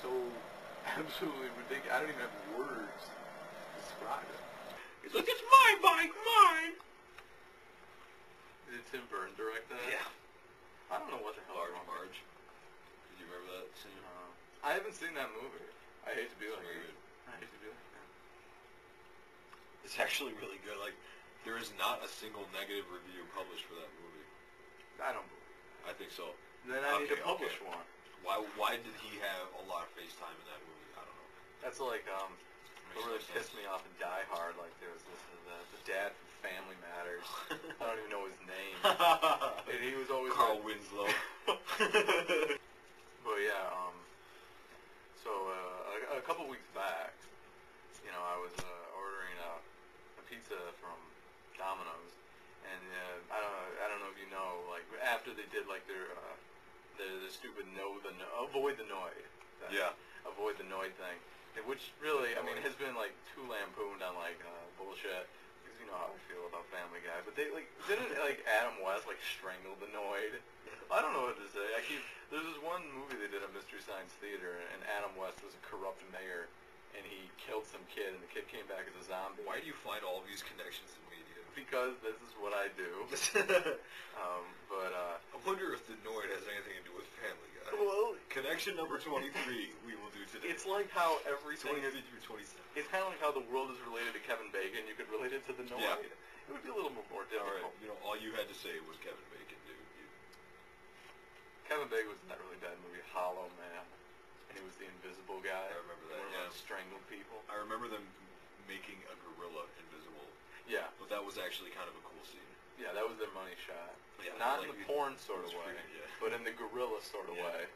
so absolutely ridiculous. I don't even have words to describe it. He's like, it's my bike, mine! Did Tim Burton direct that? Yeah. I don't know what the hell. Marge. Did you remember that scene? I haven't seen that movie. I hate to be like weird. that. I hate to be like that. It's actually really good. Like, there is not a single negative review published for that movie. I don't believe it. I think so. Then I need to publish one. Why did he have a lot of face time in that movie? I don't know. That's like, what really pissed me off in Die Hard, like there was the dad from Family Matters. I don't even know his name. And he was always Carl like, Winslow. But yeah, so a couple weeks back, you know, I was ordering a pizza from Domino's, and I don't know if you know, like after they did like their stupid avoid the Noid thing. Yeah. Avoid the Noid thing, which really, I mean, has been like too lampooned on like bullshit. Because you know how I feel about Family Guy, but they like didn't like Adam West like strangle the Noid. I don't know what to say. There's this one movie they did at Mystery Science Theater, and Adam West was a corrupt mayor, and he killed some kid, and the kid came back as a zombie. Why do you find all these connections in media? Because this is what I do. I wonder if the Noid has anything to do with Family Guy. Well, connection number 23 we will do today. it's like how everything 23 is. through 27. It's kind of like how the world is related to Kevin Bacon. You could relate it to the Noid. Yeah. It would be a little more difficult. All right, you know, all you had to say was Kevin Bacon, dude. Kevin Bacon was in that really bad movie, Hollow Man, and he was the invisible guy. I remember that, One of yeah. those strangled people. I remember them making a gorilla invisible. Yeah. But that was actually kind of a cool scene. Yeah, that was their money shot. Yeah, Not like in the porn sort of it was way, creepy, yeah. but in the gorilla sort of Yeah. way,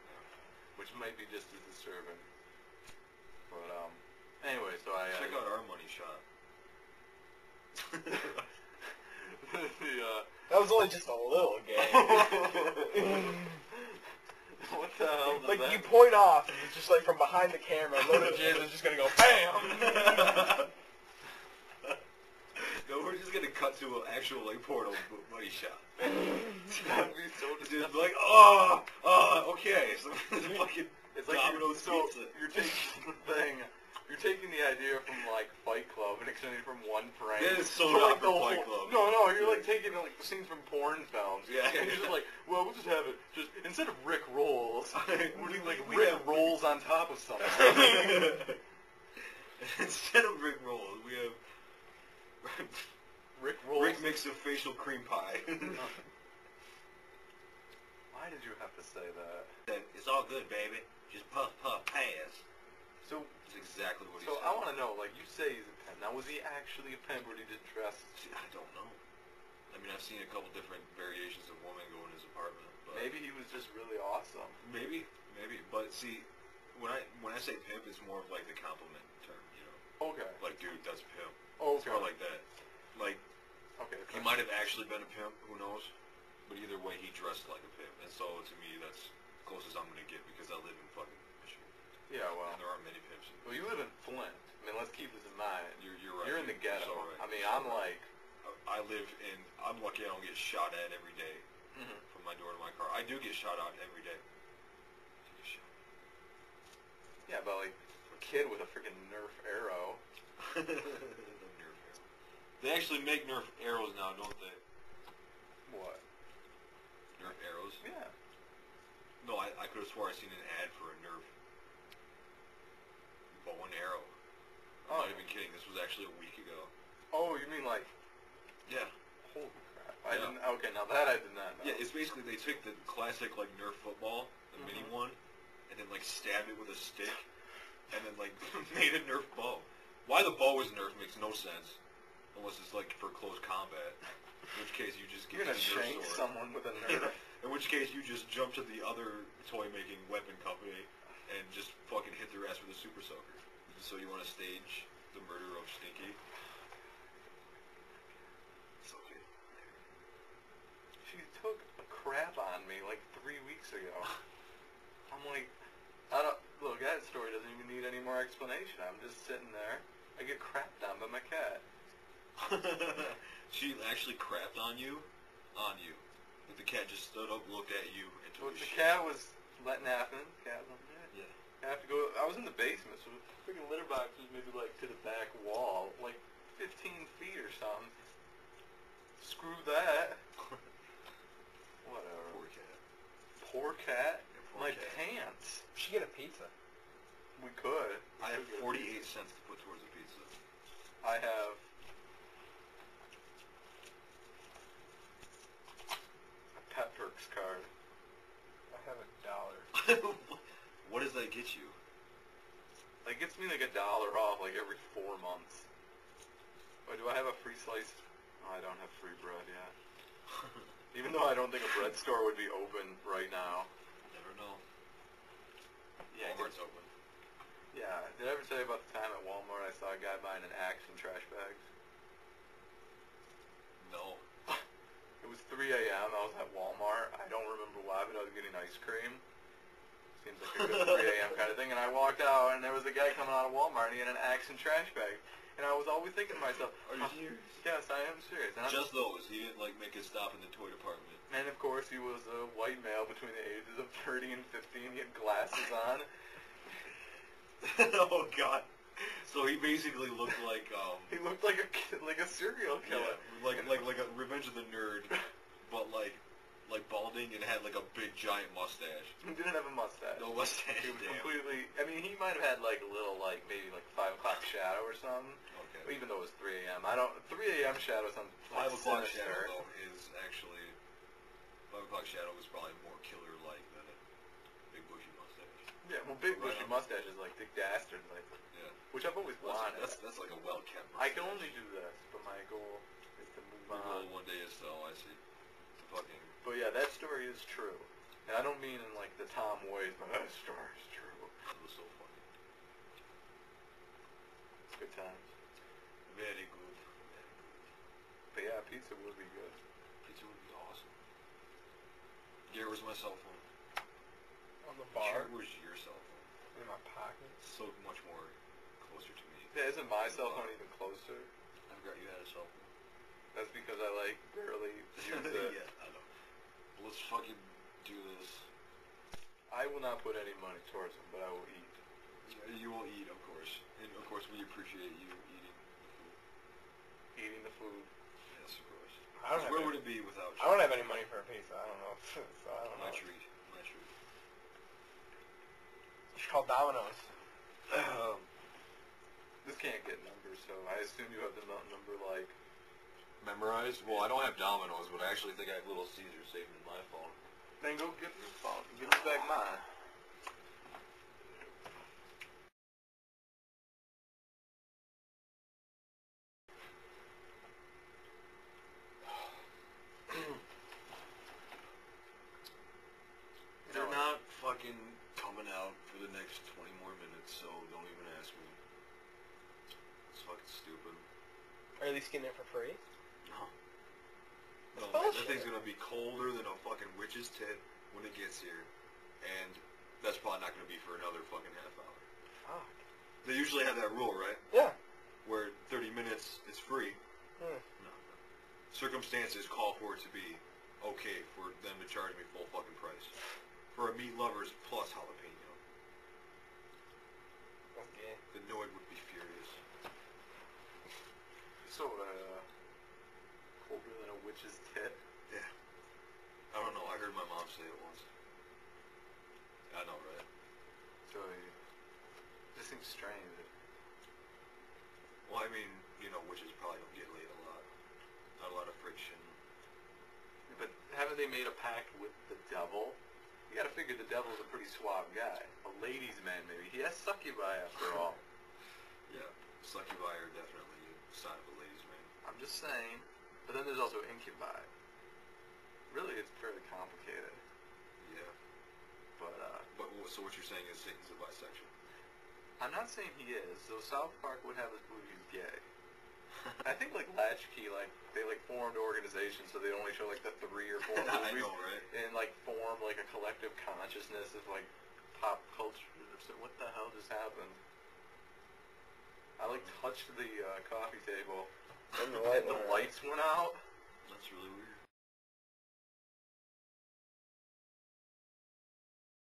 which might be just as disturbing. But anyway, so I check out our money shot. That was only just a little game. What the hell? Like, you point off, and it's just like from behind the camera, Loaded Jizz is just gonna go BAM! No, we're just gonna cut to an actual like portal money shot. That'd be so Just disgusting. like, okay, so fucking It's like Domino's pizza. you're taking the thing. You're taking the idea from like Fight Club and extending it from one frame. That is so to, not like, the from Fight whole- Club. No, you're like taking like the scenes from porn films. Yeah. And you're just like, well, we'll just have it just instead of Rick rolls, we Rick- have rolls on top of something. Instead of Rick rolls, we have Rick rolls. Rick makes a facial cream pie. Why did you have to say that? It's all good, baby. Just puff, pass. So That's exactly what he So said. I want to know, like you say he's a pimp. Now was he actually a pimp or did he just dress? See, I don't know. I mean, I've seen a couple different variations of woman go in his apartment. But Maybe he was just really awesome. Maybe. But see, when I say pimp, it's more of like the compliment term, you know. Okay. Like, dude, that's a pimp. Okay. It's more like that. Like, Okay. he might have actually been a pimp, who knows? But either way, he dressed like a pimp. And so, to me, that's as close as I'm going to get because I live in fucking Michigan. Yeah, well. And there aren't many pimps. Well, you live in Flint. I mean, let's keep this in mind. You're right. You're in the ghetto. So right. I mean, So I'm right. like. I'm lucky I don't get shot at every day from my door to my car. I do get shot at every day. Yeah, but like a kid with a freaking Nerf arrow. The Nerf arrow. They actually make Nerf arrows now, don't they? What? Nerf arrows? Yeah. No, I could have swore I seen an ad for a Nerf bow and arrow. I'm not even kidding. This was actually a week ago. Oh, you mean like? Yeah. Holy crap! I didn't. Okay, now that I did not know. Yeah, it's basically they took the classic like Nerf football, the mini one, and then like stabbed it with a stick, and then like made a Nerf bow. Why the bow is Nerf makes no sense, unless it's like for close combat. In which case you just You're get gonna the Nerf shank sword. someone with a Nerf. In which case you just jump to the other toy-making weapon company and just fucking hit their ass with a super soaker. So you want to stage the murder of Stinky? It's okay. She took a crap on me like 3 weeks ago. I'm like, look, that story doesn't even need any more explanation. I'm just sitting there. I get crapped on by my cat. She actually crapped on you? On you. But the cat just stood up, looked at you, and took But a the shit. cat was letting happen. Cat was like, Yeah. I have to go. I was in the basement, so the freaking litter box was maybe like to the back wall, like 15 feet or something. Screw that. Whatever. Poor cat. Poor cat? Yeah, poor My cat. pants. We should get a pizza. We could. I have 48 cents to put towards a pizza. I have a Pet Perks card. I have $1. What does that get you? That gets me like $1 off like every 4 months. Oh, do I have a free slice? Oh, I don't have free bread yet. Even though I don't think a bread store would be open right now. Never know. Yeah, Walmart's open. Yeah. Did I ever tell you about the time at Walmart I saw a guy buying an axe in trash bags? No. It was 3 a.m. I was at Walmart. I don't remember why, but I was getting ice cream. Seems like a good 3 a.m. kind of thing. And I walked out, and there was a guy coming out of Walmart, and he had an axe and trash bag. And I was always thinking to myself, Are you serious? Yes, I am serious. And Just those. He didn't like make it stop in the toy department. And of course, he was a white male between the ages of 30 and 15. He had glasses on. Oh God. So he basically looked like He looked like a kid, like a serial killer. yeah, like a Revenge of the Nerd, but like balding and had like a big giant mustache. He didn't have a mustache. No mustache. He was damn. completely. I mean, he might have had like a little, like maybe like 5 o'clock shadow or something. Okay. Even though it was 3 a.m. I don't. 3 a.m. shadow sounds 5 o'clock sinister. shadow though is actually 5 o'clock shadow is probably more killer like than a big bushy mustache. Yeah, well, big Right bushy on. mustache is like Dick Dastard, like, Yeah. which I've always wanted. That's like a well kept I mustache. can only do this, but my goal is to move The on. goal one day is so I see. It's fucking. But yeah, that story is true. And I don't mean in like the Tom Waits, but that story is true. It was so funny. It's good times. Very good. But yeah, pizza would be good. Pizza would be awesome. Garrett, where's my cell phone? On the bar. Garrett, where's your cell phone? In my pocket. So much more closer to me. Yeah, isn't my cell phone even closer? I forgot you had a cell phone. That's because I like barely use it. Yeah, I know. Let's fucking do this. I will not put any money towards them, but I will eat. You will eat, of course. And of course we appreciate you eating the food. Eating the food. Yes, of course. I don't have Where any, would it be without you? I don't have any money for a pizza. I don't know. So I don't My know. treat. My treat. You should call Domino's. This can't get numbers, so I assume you have the number like. Memorized? Well, I don't have Domino's, but I actually think I have Little Caesar saved in my phone. Then go get your phone. Give me back mine. They're not fucking coming out for the next 20 more minutes, so don't even ask me. It's fucking stupid. Are you at least getting it for free? No. That's No, man, that bullshit. thing's gonna be colder than a fucking witch's tit when it gets here. And that's probably not gonna be for another fucking half hour. Fuck. They usually have that rule, right? Yeah. Where 30 minutes is free. Hmm. No. Circumstances call for it to be okay for them to charge me full fucking price. For a meat lovers plus jalapeno. Okay. The Noid would be furious. So, colder than a witch's tit. Yeah. I don't know, I heard my mom say it once. I know, right? So, this seems strange. Well, I mean, you know, witches probably don't get laid a lot. Not a lot of friction. But haven't they made a pact with the devil? You gotta figure the devil's a pretty suave guy. A ladies' man, maybe. He has succubi after all. Yeah, succubi are definitely a sign of a ladies' man. I'm just saying. But then there's also incubi. Really, it's fairly complicated. Yeah. But, So what you're saying is Satan's a bisexual? I'm not saying he is. So South Park would have us believe he's gay. I think, like, Latchkey, like, they, like, formed organizations so they only show, like, the 3 or 4 movies. I know, right? And, like, form, like, a collective consciousness of, like, pop culture. So what the hell just happened? I, like, touched the coffee table. And the And the lights went out. That's really weird.